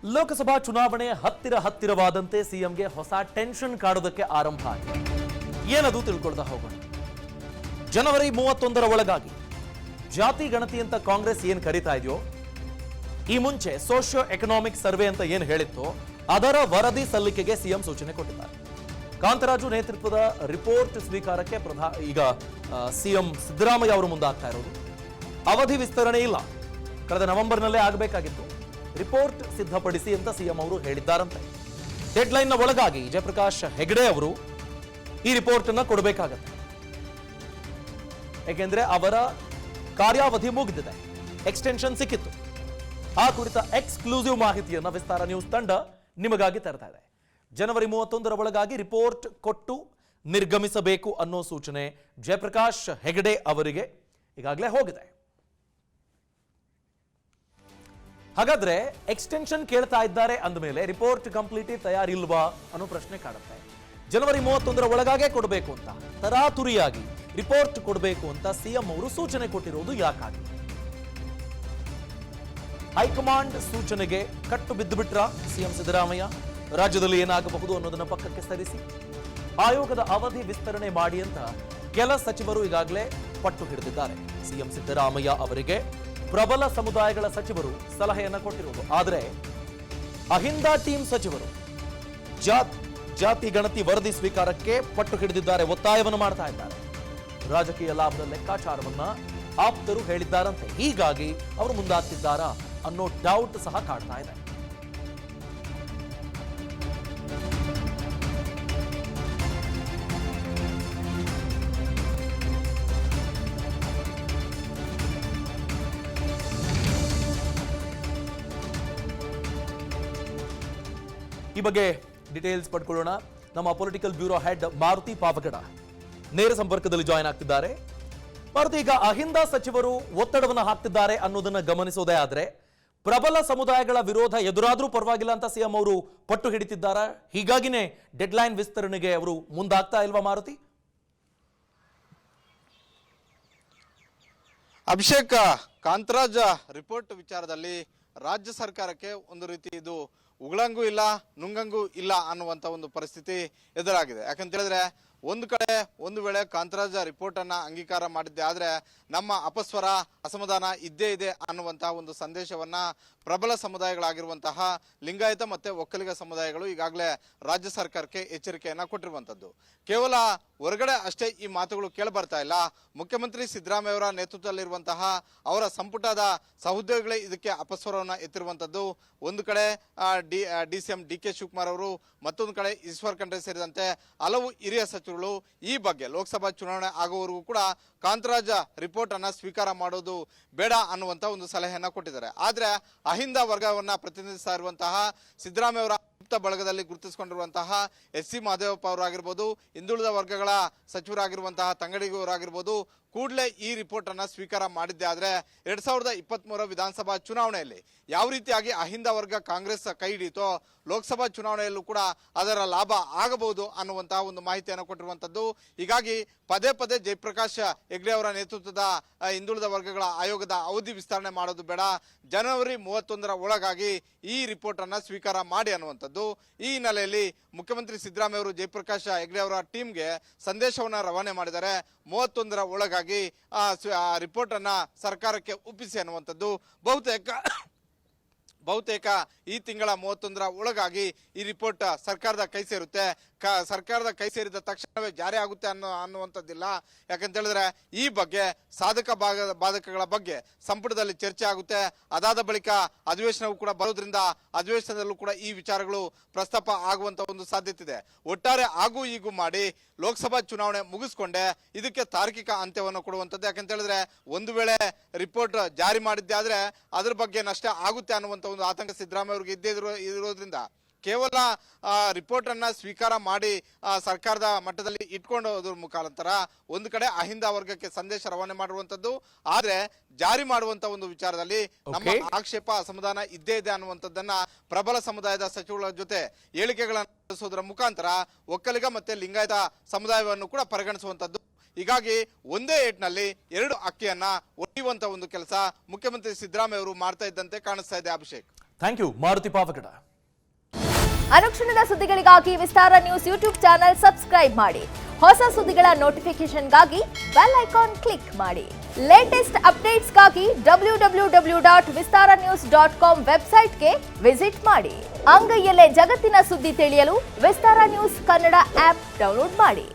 ಲೋಕಸಭಾ ಚುನಾವಣೆ ಹತ್ತಿರವಾದಂತೆ ಸಿಎಂಗೆ ಹೊಸ ಟೆನ್ಷನ್ ಕಾಡೋದಕ್ಕೆ ಆರಂಭ ಆಗಿದೆ. ಏನದು ತಿಳ್ಕೊಳ್ತಾ ಹೋಗೋಣ. ಜನವರಿ 31ರ ಒಳಗಾಗಿ ಜಾತಿ ಗಣತಿ ಅಂತ ಕಾಂಗ್ರೆಸ್ ಏನ್ ಕರೀತಾ ಇದೆಯೋ, ಈ ಮುಂಚೆ ಸೋಷಿಯೋ ಎಕನಾಮಿಕ್ ಸರ್ವೆ ಅಂತ ಏನ್ ಹೇಳಿತ್ತೋ ಅದರ ವರದಿ ಸಲ್ಲಿಕೆಗೆ ಸಿಎಂ ಸೂಚನೆ ಕೊಟ್ಟಿದ್ದಾರೆ. ಕಾಂತರಾಜು ನೇತೃತ್ವದ ರಿಪೋರ್ಟ್ ಸ್ವೀಕಾರಕ್ಕೆ ಈಗ ಸಿಎಂ ಸಿದ್ದರಾಮಯ್ಯ ಅವರು ಮುಂದಾಗ್ತಾ ಇರೋದು. ಅವಧಿ ವಿಸ್ತರಣೆ ಇಲ್ಲ, ಕಳೆದ ನವೆಂಬರ್ನಲ್ಲೇ ಆಗಬೇಕಾಗಿತ್ತು. ರಿಪೋರ್ಟ್ ಸಿದ್ಧಪಡಿಸಿ ಅಂತ ಸಿಎಂ ಅವರು ಹೇಳಿದ್ದಾರಂತೆ. ಡೆಡ್ಲೈನ್ನ ಒಳಗಾಗಿ ಜಯಪ್ರಕಾಶ್ ಹೆಗಡೆ ಅವರು ಈ ರಿಪೋರ್ಟ್ ಅನ್ನ ಕೊಡಬೇಕಾಗತ್ತೆ. ಯಾಕೆಂದ್ರೆ ಅವರ ಕಾರ್ಯಾವಧಿ ಮುಗಿದಿದೆ, ಎಕ್ಸ್ಟೆನ್ಷನ್ ಸಿಕ್ಕಿತ್ತು. ಆ ಕುರಿತ ಎಕ್ಸ್ಕ್ಲೂಸಿವ್ ಮಾಹಿತಿಯನ್ನ ವಿಸ್ತಾರ ನ್ಯೂಸ್ ತಂಡ ನಿಮಗಾಗಿ ತರ್ತಾ ಇದೆ. ಜನವರಿ 31ರ ಒಳಗಾಗಿ ರಿಪೋರ್ಟ್ ಕೊಟ್ಟು ನಿರ್ಗಮಿಸಬೇಕು ಅನ್ನೋ ಸೂಚನೆ ಜಯಪ್ರಕಾಶ್ ಹೆಗಡೆ ಅವರಿಗೆ ಈಗಾಗಲೇ ಹೋಗಿದೆ. ಹಾಗಾದ್ರೆ ಎಕ್ಸ್ಟೆನ್ಷನ್ ಕೇಳ್ತಾ ಇದ್ದಾರೆ ಅಂದಮೇಲೆ ರಿಪೋರ್ಟ್ ಕಂಪ್ಲೀಟ್ ತಯಾರಿಲ್ವಾ ಅನ್ನೋ ಪ್ರಶ್ನೆ ಕಾಡುತ್ತೆ. ಜನವರಿ 31ರ ಒಳಗಾಗೆ ಕೊಡಬೇಕು ಅಂತ ತರಾತುರಿಯಾಗಿ ರಿಪೋರ್ಟ್ ಕೊಡಬೇಕು ಅಂತ ಸಿಎಂ ಅವರು ಸೂಚನೆ ಕೊಟ್ಟಿರೋದು ಯಾಕಾಗಿ? ಹೈಕಮಾಂಡ್ ಸೂಚನೆಗೆ ಕಟ್ಟು ಬಿದ್ದು ಬಿಟ್ರ ಸಿಎಂ ಸಿದ್ದರಾಮಯ್ಯ? ರಾಜ್ಯದಲ್ಲಿ ಏನಾಗಬಹುದು ಅನ್ನೋದನ್ನ ಪಕ್ಕಕ್ಕೆ ಸರಿಸಿ ಆಯೋಗದ ಅವಧಿ ವಿಸ್ತರಣೆ ಮಾಡಿ ಅಂತ ಕೆಲ ಸಚಿವರು ಈಗಾಗಲೇ ಪಟ್ಟು ಹಿಡಿದಿದ್ದಾರೆ. ಸಿಎಂ ಸಿದ್ದರಾಮಯ್ಯ ಅವರಿಗೆ ಪ್ರಬಲ ಸಮುದಾಯಗಳ ಸಚಿವರು ಸಲಹೆಯನ್ನ ಕೊಟ್ಟಿರುವುದು. ಆದರೆ ಅಹಿಂದ ಟೀಮ್ ಸಚಿವರು ಜಾತಿ ಗಣತಿ ವರದಿ ಸ್ವೀಕಾರಕ್ಕೆ ಪಟ್ಟು ಹಿಡಿದಿದ್ದಾರೆ, ಒತ್ತಾಯವನ್ನು ಮಾಡ್ತಾ ಇದ್ದಾರೆ. ರಾಜಕೀಯ ಲಾಭದ ಲೆಕ್ಕಾಚಾರವನ್ನ ಆಪ್ತರು ಹೇಳಿದ್ದಾರಂತೆ. ಹೀಗಾಗಿ ಅವರು ಮುಂದಾಗ್ತಿದ್ದಾರಾ ಅನ್ನೋ ಡೌಟ್ ಸಹ ಕಾಡ್ತಾ ಇದೆ. ಈ ಬಗ್ಗೆ ಡೀಟೇಲ್ಸ್ ಪಡ್ಕೊಳ್ಳೋಣ. ನಮ್ಮ political bureau head Maruti Pavagada ನೇರ ಸಂಪರ್ಕದಲ್ಲಿ ಜಾಯಿನ್ ಆಗ್ತಿದ್ದಾರೆ. ಮಾರುತಿ, ಈಗ ಅಹಿಂದ ಸಚಿವರು ಒತ್ತಡವನ್ನು ಹಾಕ್ತಿದ್ದಾರೆ ಅನ್ನೋದನ್ನ ಗಮನಿಸೋದೇ ಆದ್ರೆ ಪ್ರಬಲ ಸಮುದಾಯಗಳ ವಿರೋಧ ಎದುರಾದ್ರೂ ಪರವಾಗಿಲ್ಲ ಅಂತ ಸಿಎಂ ಅವರು ಪಟ್ಟು ಹಿಡಿತಿದ್ದಾರೆ. ಹೀಗಾಗಿನೇ ಡೆಡ್ಲೈನ್ ವಿಸ್ತರಣೆಗೆ ಅವರು ಮುಂದಾಗ್ತಾ ಇಲ್ವಾ ಮಾರುತಿ? ಅಭಿಷೇಕ್, ಕಾಂತರಾಜ ರಿಪೋರ್ಟ್ ವಿಚಾರದಲ್ಲಿ ರಾಜ್ಯ ಸರ್ಕಾರಕ್ಕೆ ಒಂದು ರೀತಿ ಇದು ಉಗುಳಂಗೂ ಇಲ್ಲ ನುಂಗಂಗೂ ಇಲ್ಲ ಅನ್ನುವಂಥ ಒಂದು ಪರಿಸ್ಥಿತಿ ಎದುರಾಗಿದೆ. ಯಾಕಂತ ಹೇಳಿದ್ರೆ ಒಂದು ಕಡೆ ಒಂದು ವೇಳೆ ಕಾಂತರಾಜ ರಿಪೋರ್ಟ್ ಅನ್ನ ಅಂಗೀಕಾರ ಮಾಡಿದ್ದೆ ಆದ್ರೆ ನಮ್ಮ ಅಪಸ್ವರ ಅಸಮಾಧಾನ ಇದ್ದೇ ಇದೆ ಅನ್ನುವಂತಹ ಒಂದು ಸಂದೇಶವನ್ನ ಪ್ರಬಲ ಸಮುದಾಯಗಳಾಗಿರುವಂತಹ ಲಿಂಗಾಯತ ಮತ್ತೆ ಒಕ್ಕಲಿಗ ಸಮುದಾಯಗಳು ಈಗಾಗಲೇ ರಾಜ್ಯ ಸರ್ಕಾರಕ್ಕೆ ಎಚ್ಚರಿಕೆಯನ್ನ ಕೊಟ್ಟಿರುವಂತದ್ದು. ಕೇವಲ ಹೊರಗಡೆ ಅಷ್ಟೇ ಈ ಮಾತುಗಳು ಕೇಳಬರ್ತಾ ಇಲ್ಲ. ಮುಖ್ಯಮಂತ್ರಿ ಸಿದ್ದರಾಮಯ್ಯ ಅವರ ನೇತೃತ್ವದಲ್ಲಿರುವಂತಹ ಅವರ ಸಂಪುಟದ ಸಹೋದ್ಯೋಗಿಗಳೇ ಇದಕ್ಕೆ ಅಪಸ್ವರವನ್ನ ಎತ್ತಿರುವಂತದ್ದು. ಒಂದು ಕಡೆ ಡಿಸಿಎಂ ಡಿ.ಕೆ. ಶಿವಕುಮಾರ್ ಅವರು, ಮತ್ತೊಂದು ಕಡೆ ಈಶ್ವರ್ ಖಂಡ್ರೆ ಸೇರಿದಂತೆ ಹಲವು ಹಿರಿಯ ಸಚಿವರು ಈ ಬಗ್ಗೆ ಲೋಕಸಭಾ ಚುನಾವಣೆ ಆಗುವವರೆಗೂ ಕೂಡ ಕಾಂತರಾಜ ರಿಪೋರ್ಟ್ ಅನ್ನ ಸ್ವೀಕಾರ ಮಾಡೋದು ಬೇಡ ಅನ್ನುವಂತ ಒಂದು ಸಲಹೆಯನ್ನ ಕೊಟ್ಟಿದ್ದಾರೆ. ಆದ್ರೆ ಅಹಿಂದ ವರ್ಗವನ್ನ ಪ್ರತಿನಿಧಿಸ್ತಾ ಇರುವಂತಹ ಸಿದ್ದರಾಮಯ್ಯ ಅವರ ಬಳಗದಲ್ಲಿ ಗುರುತಿಸಿಕೊಂಡಿರುವಂತಹ ಎಸ್.ಸಿ. ಮಹದೇವಪ್ಪ ಅವರಾಗಿರ್ಬೋದು, ಹಿಂದುಳಿದ ವರ್ಗಗಳ ಸಚಿವರಾಗಿರುವಂತಹ ತಂಗಡಿಗೆ ಅವರಾಗಿರ್ಬೋದು, ಕೂಡಲೇ ಈ ರಿಪೋರ್ಟ್ ಅನ್ನ ಸ್ವೀಕಾರ ಮಾಡಿದ್ದೆ ಆದ್ರೆ 2023 ವಿಧಾನಸಭಾ ಚುನಾವಣೆಯಲ್ಲಿ ಯಾವ ರೀತಿಯಾಗಿ ಅಹಿಂದ ವರ್ಗ ಕಾಂಗ್ರೆಸ್ ಕೈ ಹಿಡಿಯಿತೋ ಲೋಕಸಭಾ ಚುನಾವಣೆಯಲ್ಲೂ ಕೂಡ ಅದರ ಲಾಭ ಆಗಬಹುದು ಅನ್ನುವಂತಹ ಒಂದು ಮಾಹಿತಿಯನ್ನು ಕೊಟ್ಟಿರುವಂತದ್ದು. ಹೀಗಾಗಿ ಪದೇ ಪದೇ ಜಯಪ್ರಕಾಶ್ ಹೆಗ್ಡೆ ಅವರ ನೇತೃತ್ವದ ಹಿಂದುಳಿದ ವರ್ಗಗಳ ಆಯೋಗದ ಅವಧಿ ವಿಸ್ತರಣೆ ಮಾಡೋದು ಬೇಡ, ಜನವರಿ 31ರ ಒಳಗಾಗಿ ಈ ರಿಪೋರ್ಟ್ ಅನ್ನ ಸ್ವೀಕಾರ ಮಾಡಿ ಅನ್ನುವಂಥದ್ದು. ಈ ಹಿನ್ನೆಲೆಯಲ್ಲಿ ಮುಖ್ಯಮಂತ್ರಿ ಸಿದ್ದರಾಮಯ್ಯ ಅವರು ಜಯಪ್ರಕಾಶ್ ಹೆಗ್ಡೆ ಅವರ ಟೀಮ್ಗೆ ಸಂದೇಶವನ್ನ ರವಾನೆ ಮಾಡಿದ್ದಾರೆ. 31ರ ಒಳಗಾಗಿ ರಿಪೋರ್ಟ್ ಅನ್ನ ಸರ್ಕಾರಕ್ಕೆ ಒಪ್ಪಿಸಿ ಅನ್ನುವಂಥದ್ದು. ಬಹುತೇಕ ಈ ತಿಂಗಳ 31ರ ಒಳಗಾಗಿ ಈ ರಿಪೋರ್ಟ್ ಸರ್ಕಾರದ ಕೈ ಸೇರುತ್ತೆ. ಸರ್ಕಾರದ ಕೈ ಸೇರಿದ ತಕ್ಷಣವೇ ಜಾರಿ ಆಗುತ್ತೆ ಅನ್ನುವಂಥದ್ದಿಲ್ಲ. ಯಾಕಂತ ಹೇಳಿದ್ರೆ ಈ ಬಗ್ಗೆ ಸಾಧಕ ಬಾಧಕಗಳ ಬಗ್ಗೆ ಸಂಪುಟದಲ್ಲಿ ಚರ್ಚೆ ಆಗುತ್ತೆ. ಅದಾದ ಬಳಿಕ ಅಧಿವೇಶನವೂ ಕೂಡ ಬರೋದ್ರಿಂದ ಅಧಿವೇಶನದಲ್ಲೂ ಕೂಡ ಈ ವಿಚಾರಗಳು ಪ್ರಸ್ತಾಪ ಆಗುವಂತ ಒಂದು ಸಾಧ್ಯತೆ ಇದೆ. ಒಟ್ಟಾರೆ ಆಗು ಈಗೂ ಮಾಡಿ ಲೋಕಸಭಾ ಚುನಾವಣೆ ಮುಗಿಸ್ಕೊಂಡೆ ಇದಕ್ಕೆ ತಾರ್ಕಿಕ ಅಂತ್ಯವನ್ನು ಕೊಡುವಂಥದ್ದು. ಯಾಕಂತ ಹೇಳಿದ್ರೆ ಒಂದು ವೇಳೆ ರಿಪೋರ್ಟ್ ಜಾರಿ ಮಾಡಿದ್ದೆ ಆದ್ರೆ ಅದ್ರ ಬಗ್ಗೆ ನಷ್ಟ ಆಗುತ್ತೆ ಅನ್ನುವಂಥ ಒಂದು ಆತಂಕ ಸಿದ್ದರಾಮಯ್ಯ ಅವರಿಗೆ ಇದ್ದೇ ಇರೋದ್ರಿಂದ ಕೇವಲ ರಿಪೋರ್ಟ್ ಅನ್ನ ಸ್ವೀಕಾರ ಮಾಡಿ ಸರ್ಕಾರದ ಮಟ್ಟದಲ್ಲಿ ಇಟ್ಕೊಂಡೋದ್ರ ಮುಖಾಂತರ ಒಂದು ಕಡೆ ಅಹಿಂದ ವರ್ಗಕ್ಕೆ ಸಂದೇಶ ರವಾನೆ ಮಾಡುವಂತದ್ದು, ಆದ್ರೆ ಜಾರಿ ಮಾಡುವಂತ ಒಂದು ವಿಚಾರದಲ್ಲಿ ನಮ್ಮ ಆಕ್ಷೇಪ ಅಸಮಾಧಾನ ಇದ್ದೇ ಇದೆ ಅನ್ನುವಂಥದ್ದನ್ನ ಪ್ರಬಲ ಸಮುದಾಯದ ಸಚಿವರ ಜೊತೆ ಹೇಳಿಕೆಗಳನ್ನು ನಡೆಸೋದ್ರ ಮುಖಾಂತರ ಒಕ್ಕಲಿಗ ಮತ್ತೆ ಲಿಂಗಾಯತ ಸಮುದಾಯವನ್ನು ಕೂಡ ಪರಿಗಣಿಸುವಂತದ್ದು. ಹೀಗಾಗಿ ಒಂದೇ ಏಟ್ನಲ್ಲಿ ಎರಡು ಅಕ್ಕಿಯನ್ನ ಒಡೆಯುವಂತ ಒಂದು ಕೆಲಸ ಮುಖ್ಯಮಂತ್ರಿ ಸಿದ್ದರಾಮಯ್ಯ ಅವರು ಮಾಡ್ತಾ ಇದ್ದಂತೆ ಕಾಣಿಸ್ತಾ ಇದೆ. Abhishek, thank you Maruti Pavagada. ಅನುಕ್ಷಣದ ಸುದ್ದಿಗಳಿಗಾಗಿ Vistara news YouTube channel subscribe ಮಾಡಿ. ಹೊಸ ಸುದ್ದಿಗಳ ನೋಟಿಫಿಕೇಶನ್ಗಾಗಿ ಬೆಲ್ ಐಕಾನ್ ಕ್ಲಿಕ್ ಮಾಡಿ. ಲೇಟೆಸ್ಟ್ ಅಪ್ಡೇಟ್ಸ್ಗಾಗಿ www.vistaranews.com ವೆಬ್ಸೈಟ್ಗೆ ವಿಸಿಟ್ ಮಾಡಿ. ಅಂಗೈಯಲ್ಲೇ ಜಗತ್ತಿನ ಸುದ್ದಿ ತಿಳಿಯಲು Vistara news Kannada app download ಮಾಡಿ.